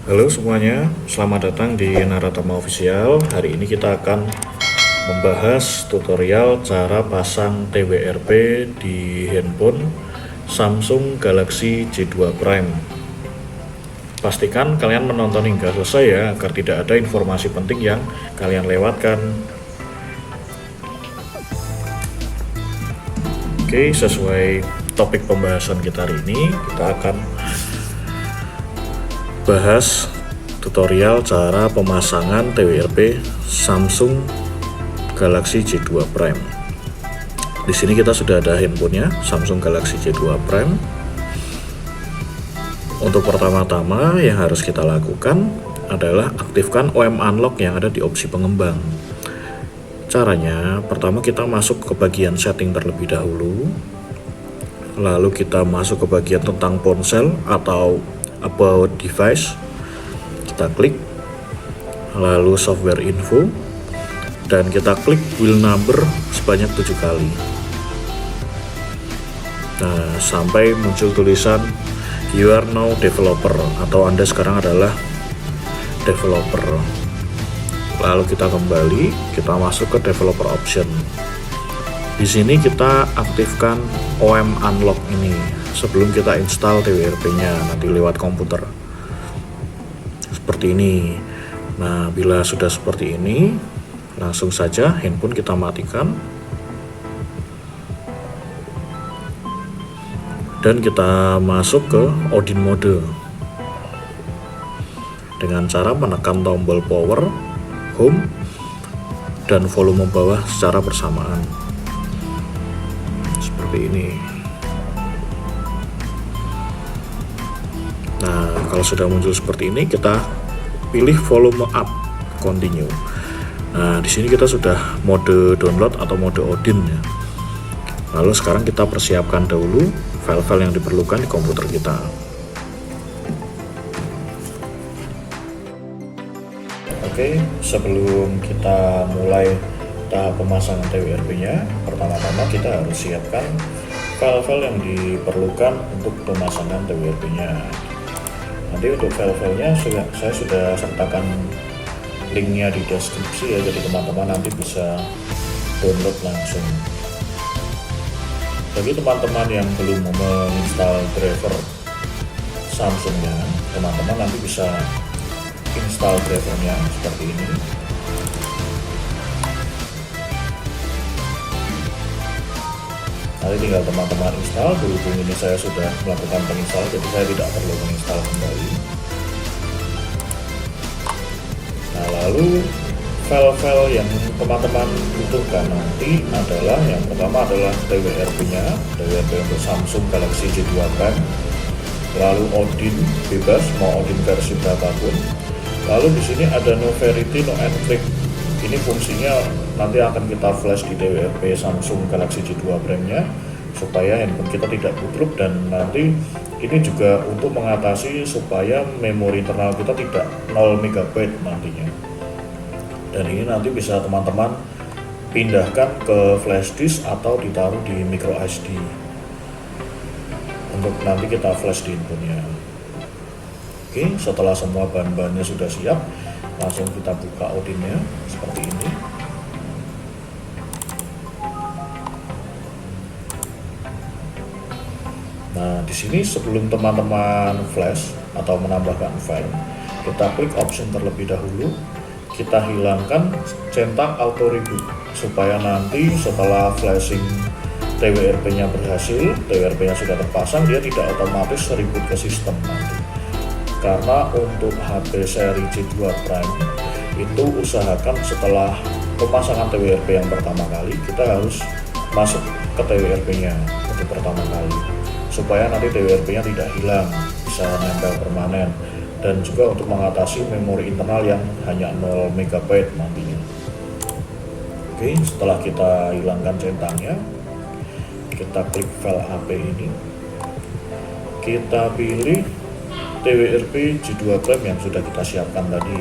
Halo semuanya, selamat datang di Naratama Official. Hari ini kita akan membahas tutorial cara pasang TWRP di handphone Samsung Galaxy J2 Prime. Pastikan kalian menonton hingga selesai ya, agar tidak ada informasi penting yang kalian lewatkan. Oke, sesuai topik pembahasan kita hari ini, kita akan bahas tutorial cara pemasangan TWRP Samsung Galaxy J2 Prime. Di sini kita sudah ada handphonenya Samsung Galaxy J2 Prime. Untuk pertama-tama yang harus kita lakukan adalah aktifkan OM Unlock yang ada di opsi pengembang. Caranya, pertama kita masuk ke bagian setting terlebih dahulu. Lalu kita masuk ke bagian tentang ponsel atau About Device, kita klik, lalu software info, dan kita klik wheel number sebanyak 7 kali. Nah, sampai muncul tulisan you are now developer, atau Anda sekarang adalah developer. Lalu kita kembali, kita masuk ke developer option. Di sini kita aktifkan OM Unlock ini sebelum kita install TWRP-nya nanti lewat komputer. Seperti ini. Nah, bila sudah seperti ini, langsung saja handphone kita matikan. Dan kita masuk ke Odin mode. Dengan cara menekan tombol power, home, dan volume bawah secara bersamaan. Seperti ini. Nah, kalau sudah muncul seperti ini, kita pilih volume up, continue. Nah, di sini kita sudah mode download atau mode Odin ya. Lalu sekarang kita persiapkan dahulu file-file yang diperlukan di komputer kita. Oke, sebelum kita mulai tahap pemasangan TWRP-nya, pertama-tama kita harus siapkan file-file yang diperlukan untuk pemasangan TWRP-nya. Nanti untuk file-filenya saya sudah sertakan linknya di deskripsi ya, jadi teman-teman nanti bisa download langsung. Bagi teman-teman yang belum menginstal driver Samsungnya, teman-teman nanti bisa install drivernya seperti ini. Nanti tinggal teman-teman install. Berhubung ini saya sudah melakukan penginstal, jadi saya tidak perlu menginstal kembali. Nah, lalu file-file yang teman-teman butuhkan nanti adalah, yang pertama adalah TWRP-nya, TWRP untuk Samsung Galaxy J2 Prime. Lalu Odin bebas, mau Odin versi berapapun. Lalu di sini ada no verity, no encrypt. Ini fungsinya nanti akan kita flash di TWRP Samsung Galaxy J2 Prime-nya supaya handphone kita tidak bootloop, dan nanti ini juga untuk mengatasi supaya memori internal kita tidak 0 MB nantinya. Dan ini nanti bisa teman-teman pindahkan ke flash disk atau ditaruh di micro SD untuk nanti kita flash di handphonenya. Oke, setelah semua bahan-bahannya sudah siap, langsung kita buka Odinnya seperti ini. Nah, di sini sebelum teman-teman flash atau menambahkan file, kita klik option terlebih dahulu. Kita hilangkan centang auto reboot supaya nanti setelah flashing TWRP-nya berhasil, TWRP-nya sudah terpasang, dia tidak otomatis reboot ke sistem nanti. Karena untuk HP seri J2 Prime itu usahakan setelah pemasangan TWRP yang pertama kali, kita harus masuk ke TWRP-nya untuk pertama kali supaya nanti TWRP-nya tidak hilang, bisa nempel permanen, dan juga untuk mengatasi memori internal yang hanya 0 MB nantinya. Oke, setelah kita hilangkan centangnya, kita klik file HP ini, kita pilih TWRP J2 Prime yang sudah kita siapkan tadi.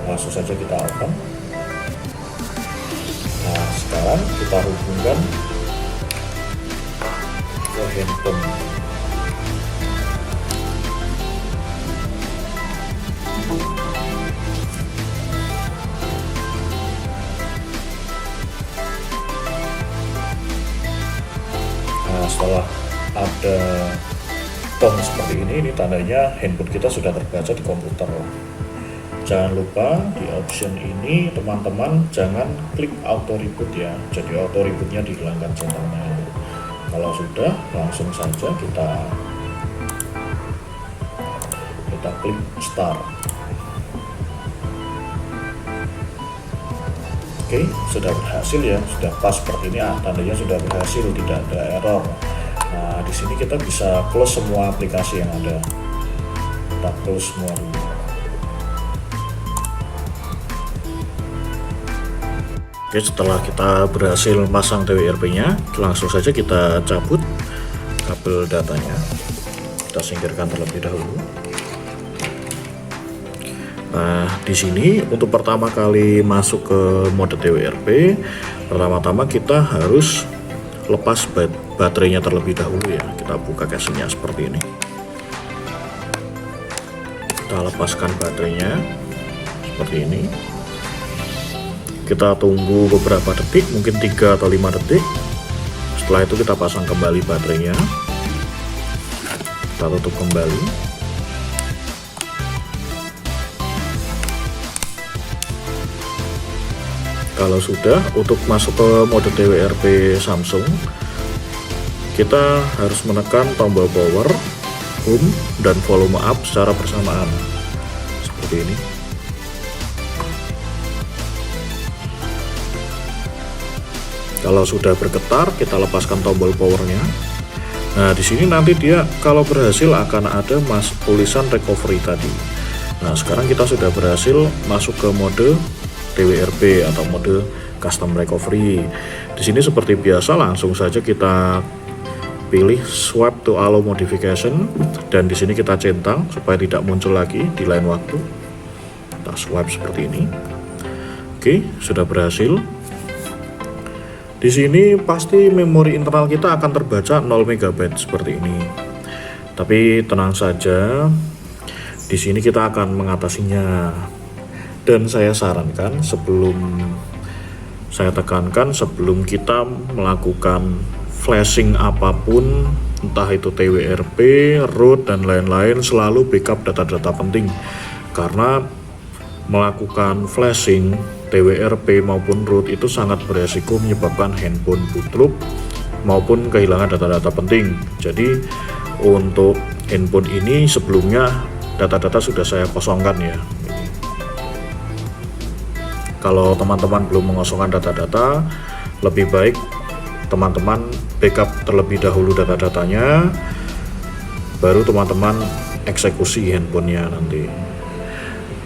Langsung saja kita open. Nah, sekarang kita hubungkan ke handphone. setelah ada tone seperti ini tandanya handphone kita sudah terbaca di komputer. Jangan lupa di option ini teman-teman jangan klik auto reboot ya, jadi auto rebootnya dihilangkan centangnya. Kalau sudah, langsung saja kita klik start. Oke, sudah berhasil ya, sudah pas seperti ini, tandanya sudah berhasil, tidak ada error. Nah, di sini kita bisa close semua aplikasi yang ada. Kita close semua dulu. Oke, setelah kita berhasil pasang TWRP-nya, langsung saja kita cabut kabel datanya. Kita singkirkan terlebih dahulu. Nah, di sini untuk pertama kali masuk ke mode TWRP, pertama-tama kita harus lepas baterainya terlebih dahulu ya. Kita buka casingnya seperti ini. Kita lepaskan baterainya seperti ini. Kita tunggu beberapa detik, mungkin 3 atau 5 detik. Setelah itu kita pasang kembali baterainya. Kita tutup kembali. Kalau sudah, untuk masuk ke mode TWRP Samsung, kita harus menekan tombol power, home, dan volume up secara bersamaan seperti ini. Kalau sudah bergetar, kita lepaskan tombol powernya. Nah, di sini nanti dia kalau berhasil akan ada tulisan recovery tadi. Nah, sekarang kita sudah berhasil masuk ke mode TWRP atau mode custom recovery. Di sini seperti biasa langsung saja kita pilih swipe to allow modification, dan di sini kita centang supaya tidak muncul lagi di lain waktu. Kita swipe seperti ini. Oke, sudah berhasil. Di sini pasti memori internal kita akan terbaca 0 MB seperti ini. Tapi tenang saja, di sini kita akan mengatasinya. Dan saya sarankan sebelum kita melakukan flashing apapun, entah itu TWRP, root, dan lain-lain, selalu backup data-data penting. Karena melakukan flashing TWRP maupun root itu sangat beresiko menyebabkan handphone bootloop maupun kehilangan data-data penting. Jadi untuk handphone ini sebelumnya data-data sudah saya kosongkan ya. Kalau teman-teman belum mengosongkan data-data, lebih baik teman-teman backup terlebih dahulu data-datanya, baru teman-teman eksekusi handphonenya nanti.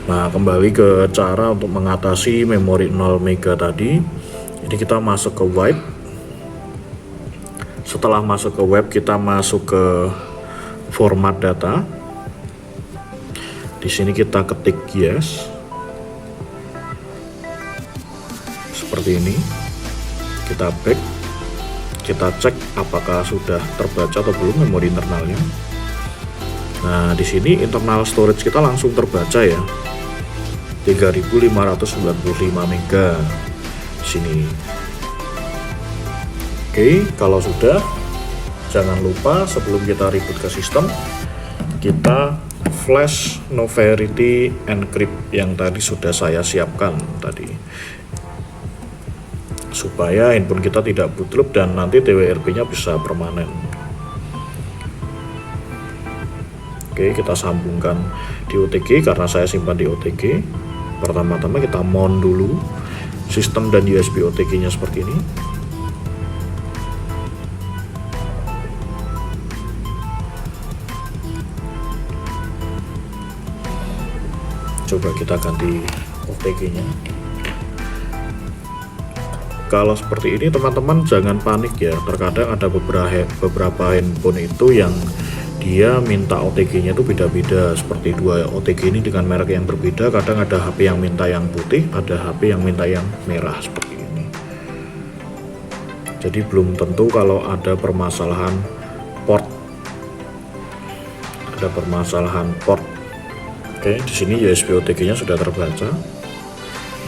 Nah, kembali ke cara untuk mengatasi memori 0 MB tadi. Ini kita masuk ke web. Setelah masuk ke web, kita masuk ke format data. Di sini kita ketik yes. Seperti ini. Kita back. Kita cek apakah sudah terbaca atau belum memori internalnya. Nah, di sini internal storage kita langsung terbaca ya. 3595 MB sini. Oke, kalau sudah, jangan lupa sebelum kita reboot ke sistem, kita flash Noverity Encrypt yang tadi sudah saya siapkan tadi, supaya handphone kita tidak bootloop dan nanti TWRP-nya bisa permanen. Oke, kita sambungkan di OTG karena saya simpan di OTG. Pertama-tama kita mount dulu sistem dan USB OTG-nya seperti ini. Coba kita ganti OTG-nya. Kalau seperti ini teman-teman jangan panik ya. Terkadang ada beberapa handphone itu yang dia minta OTG-nya itu beda-beda, seperti dua OTG ini dengan merek yang berbeda. Kadang ada HP yang minta yang putih, ada HP yang minta yang merah seperti ini. Jadi belum tentu kalau ada permasalahan port. Oke, di sini USB OTG-nya sudah terbaca.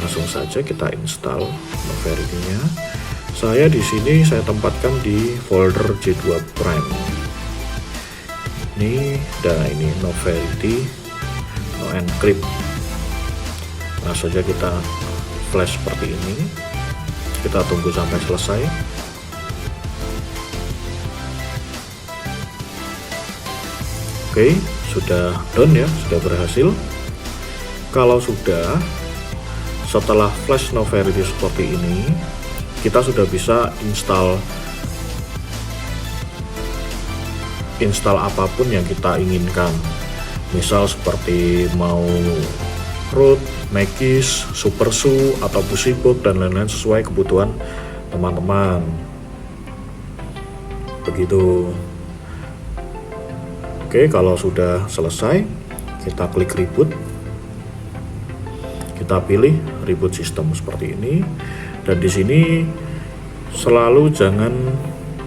Langsung saja kita install Noverity-nya. Saya di sini saya tempatkan di folder J2 Prime. Ini Novelty, no encrypt. Langsung saja kita flash seperti ini. Kita tunggu sampai selesai. Oke, sudah done ya, sudah berhasil. Kalau sudah, setelah flash Novelty seperti ini, kita sudah bisa install apapun yang kita inginkan. Misal seperti mau root, Magis, SuperSU, atau Busybox dan lain-lain sesuai kebutuhan teman-teman. Begitu. Oke, kalau sudah selesai, kita klik reboot. Kita pilih reboot sistem seperti ini. Dan di sini selalu jangan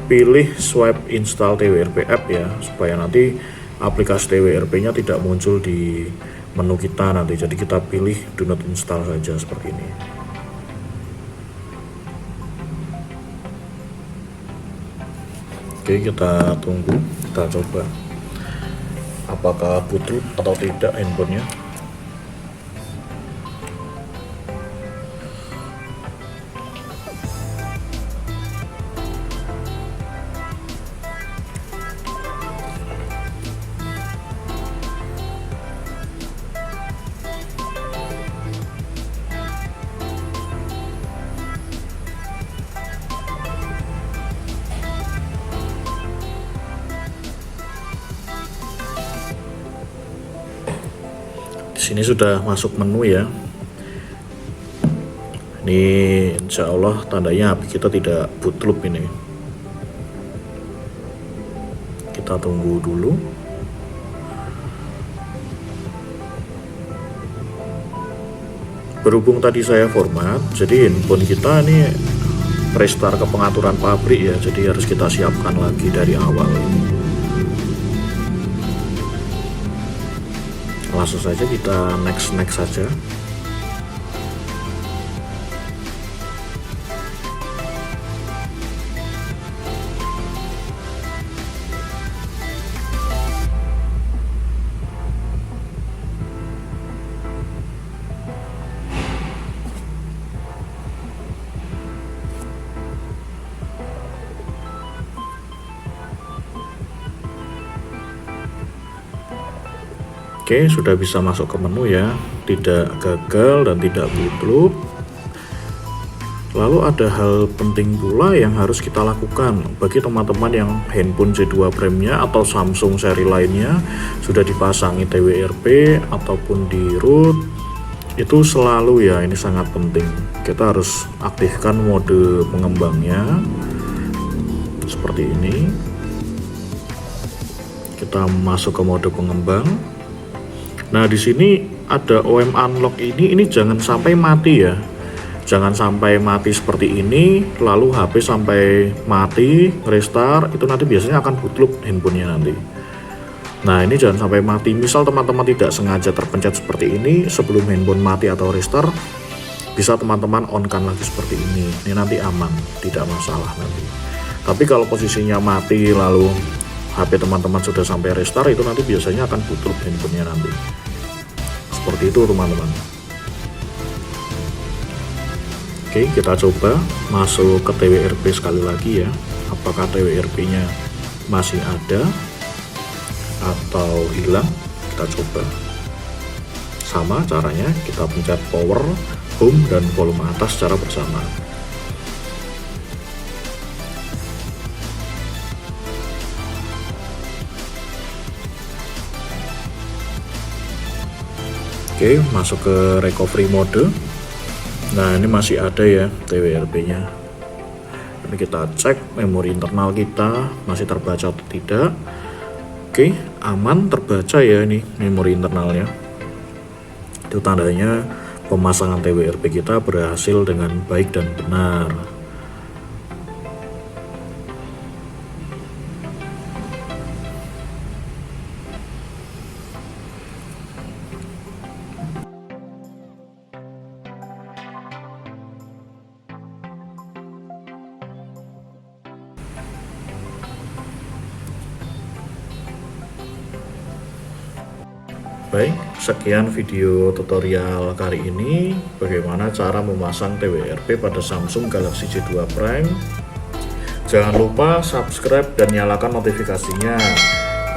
pilih swipe install TWRP app ya, supaya nanti aplikasi TWRP-nya tidak muncul di menu kita nanti. Jadi kita pilih do not install saja seperti ini. Oke, kita tunggu, kita coba apakah bootloop atau tidak handphonenya. Sini sudah masuk menu ya. Ini insya Allah tandanya HP kita tidak bootloop ini. Kita tunggu dulu. Berhubung tadi saya format, jadi handphone kita ini restart ke pengaturan pabrik ya. Jadi harus kita siapkan lagi dari awal. Langsung saja kita next saja. Oke, sudah bisa masuk ke menu ya, tidak gagal dan tidak bootloop. Lalu ada hal penting pula yang harus kita lakukan bagi teman-teman yang handphone J2 Prime-nya atau Samsung seri lainnya sudah dipasangi TWRP ataupun di root. Itu selalu ya, ini sangat penting. Kita harus aktifkan mode pengembangnya seperti ini. Kita masuk ke mode pengembang. Nah, di sini ada OM unlock ini jangan sampai mati ya. Jangan sampai mati seperti ini, lalu HP sampai mati, restart, itu nanti biasanya akan bootloop handphonenya nanti. Nah, ini jangan sampai mati. Misal teman-teman tidak sengaja terpencet seperti ini, sebelum handphone mati atau restart, bisa teman-teman on-kan lagi seperti ini. Ini nanti aman, tidak masalah nanti. Tapi kalau posisinya mati, lalu HP teman-teman sudah sampai restart, itu nanti biasanya akan bootloop handphonenya nanti. Seperti itu teman-teman. Oke, kita coba masuk ke TWRP sekali lagi ya. Apakah TWRP-nya masih ada atau hilang? Kita coba. Sama caranya, kita pencet power, home, dan volume atas secara bersamaan. Oke, masuk ke recovery mode. Nah, ini masih ada ya TWRP-nya. Ini kita cek memori internal kita masih terbaca atau tidak. Oke, aman, terbaca ya ini memori internalnya. Itu tandanya pemasangan TWRP kita berhasil dengan baik dan benar. Baik, sekian video tutorial kali ini bagaimana cara memasang TWRP pada Samsung Galaxy J2 Prime. Jangan lupa subscribe dan nyalakan notifikasinya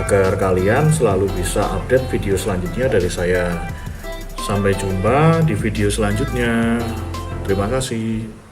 agar kalian selalu bisa update video selanjutnya dari saya. Sampai jumpa di video selanjutnya. Terima kasih.